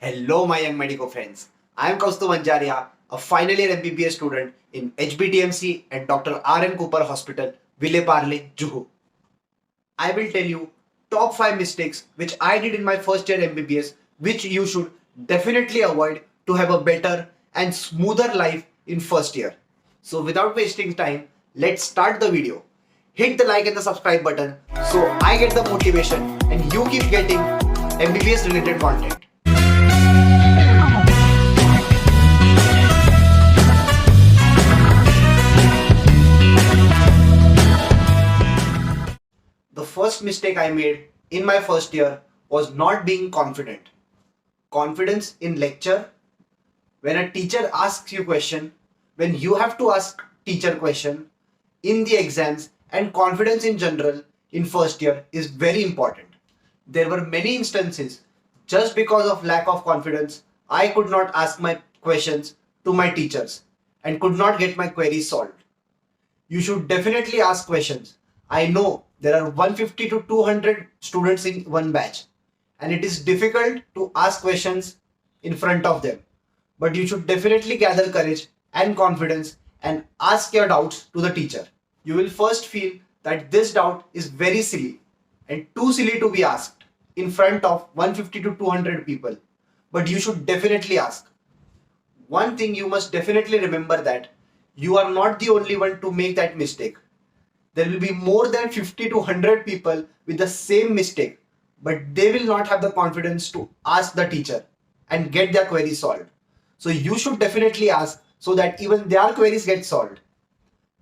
Hello, my young medico friends. I am Kaustu Manjaria, a final year MBBS student in HBTMC at Dr.R.R.N.Cooper Hospital, Ville Parle, Juhu. I will tell you top 5 mistakes which I did in my first year MBBS, which you should definitely avoid to have a better and smoother life in first year. So without wasting time, let's start the video. Hit the like and the subscribe button so I get the motivation and you keep getting MBBS related content. The first mistake I made in my first year was not being confident. Confidence in lecture, when a teacher asks you question, when you have to ask teacher question, in the exams, and confidence in general in first year is very important. There were many instances just because of lack of confidence, I could not ask my questions to my teachers and could not get my queries solved. You should definitely ask questions. I know there are 150 to 200 students in one batch and it is difficult to ask questions in front of them. But you should definitely gather courage and confidence and ask your doubts to the teacher. You will first feel that this doubt is very silly and too silly to be asked in front of 150 to 200 people. But you should definitely ask. One thing you must definitely remember that you are not the only one to make that mistake. There will be more than 50 to 100 people with the same mistake, but they will not have the confidence to ask the teacher and get their query solved. So you should definitely ask so that even their queries get solved.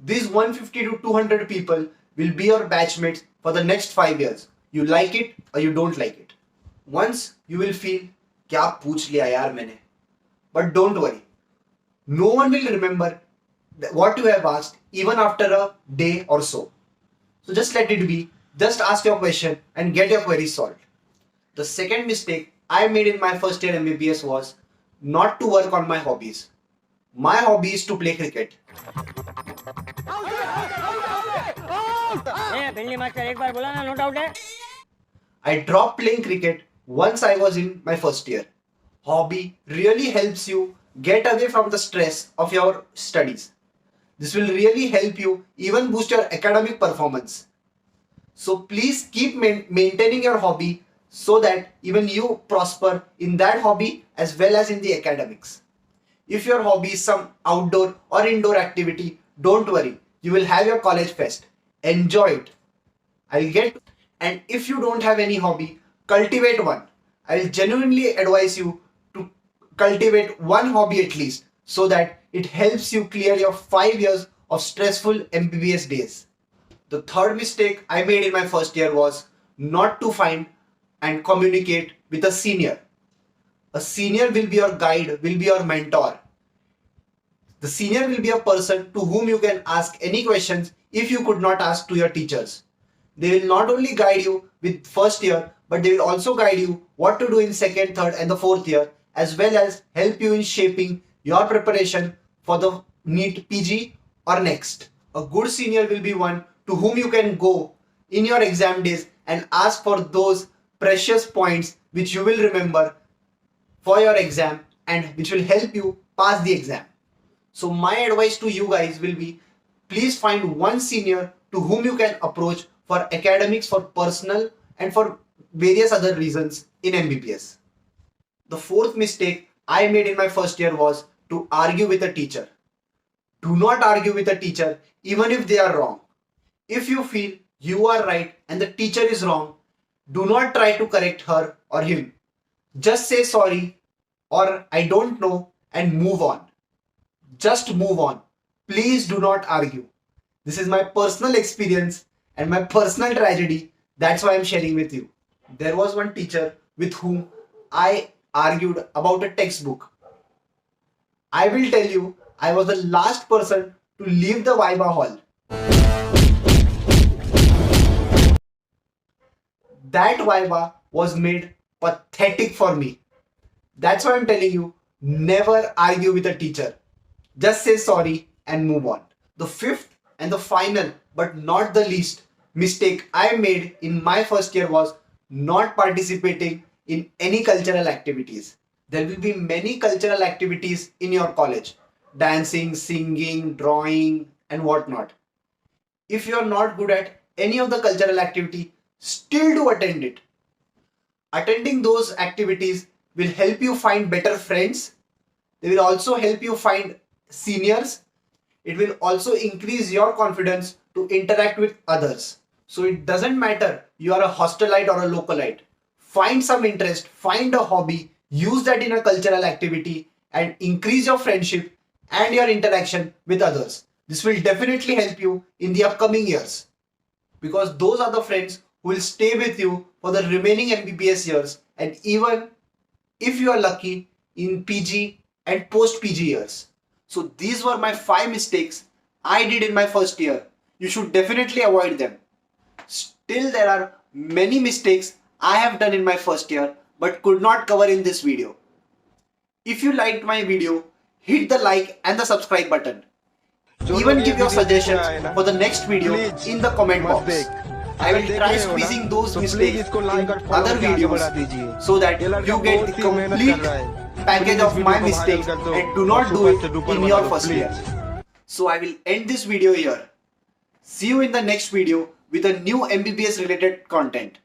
These 150 to 200 people will be your batchmates for the next 5 years. You like it or you don't like it. Once you will feel, क्या पूछ लिया यार मैंने? But don't worry. No one will remember what you have asked even after a day or so. So just let it be. Just ask your question and get your query solved. The second mistake I made in my first year MBBS was not to work on my hobbies. My hobby is to play cricket. I dropped playing cricket once I was in my first year. Hobby really helps you get away from the stress of your studies. This will really help you even boost your academic performance. So please keep maintaining your hobby so that even you prosper in that hobby as well as in the academics. If your hobby is some outdoor or indoor activity, don't worry. You will have your college fest. Enjoy it. And if you don't have any hobby, cultivate one. I'll genuinely advise you to cultivate one hobby at least so that it helps you clear your 5 years of stressful MBBS days. The third mistake I made in my first year was not to find and communicate with a senior. A senior will be your guide, will be your mentor. The senior will be a person to whom you can ask any questions if you could not ask to your teachers. They will not only guide you with first year, but they will also guide you what to do in second, third and the fourth year, as well as help you in shaping your preparation for the NEET PG or next. A good senior will be one to whom you can go in your exam days and ask for those precious points which you will remember for your exam and which will help you pass the exam. So my advice to you guys will be, please find one senior to whom you can approach for academics, for personal and for various other reasons in MBBS. The fourth mistake I made in my first year was to argue with a teacher. Do not argue with a teacher even if they are wrong. If you feel you are right and the teacher is wrong, do not try to correct her or him. Just say sorry or I don't know and move on. Just move on. Please do not argue. This is my personal experience and my personal tragedy. That's why I'm sharing with you. There was one teacher with whom I argued about a textbook. I will tell you, I was the last person to leave the Viva hall. That Viva was made pathetic for me. That's why I'm telling you, never argue with a teacher. Just say sorry and move on. The fifth and the final but not the least mistake I made in my first year was not participating in any cultural activities. There will be many cultural activities in your college: dancing, singing, drawing, and whatnot. If you are not good at any of the cultural activity, still do attend it. Attending those activities will help you find better friends. They will also help you find seniors. It will also increase your confidence to interact with others. So it doesn't matter you are a hostelite or a localite. Find some interest, find a hobby, use that in a cultural activity, and increase your friendship and your interaction with others. This will definitely help you in the upcoming years, because those are the friends who will stay with you for the remaining MBBS years, and even if you are lucky, in PG and post PG years. So these were my 5 mistakes I did in my first year. You should definitely avoid them. Still, there are many mistakes I have done in my first year but could not cover in this video. If you liked my video, hit the like and the subscribe button. Even give your suggestions for the next video in the comment box. I will try squeezing those mistakes in other videos so that you get the complete package of my mistakes and do not do it in your first year. So I will end this video here. See you in the next video with a new MBBS related content.